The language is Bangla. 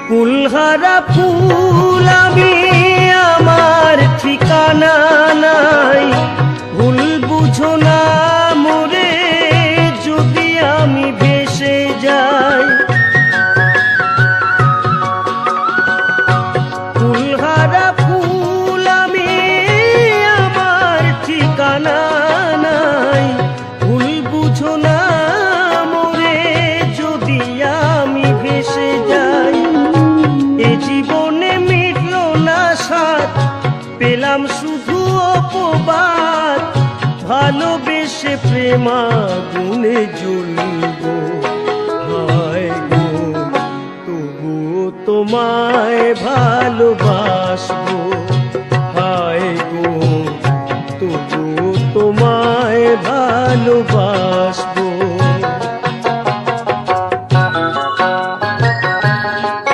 কুলহারা ফুল আমি আমার ঠিকানা নাই, ভুল বুঝো না মোরে যদি আমি ভেসে যাই। কুলহারা ফুল আমি আমার ঠিকানা নাই, ভুল বুঝো না মোরে যদি আমি ভেসে যাই। এ জীবনে মিটল না সাথ, পেলাম শুধু অপবাদ, ভালোবেসে প্রেমাগুনে জ্বলব। হায় গো তবুও তোমায় ভালোবাসবো, হায় গো তবুও তোমায় ভালোবাসবো।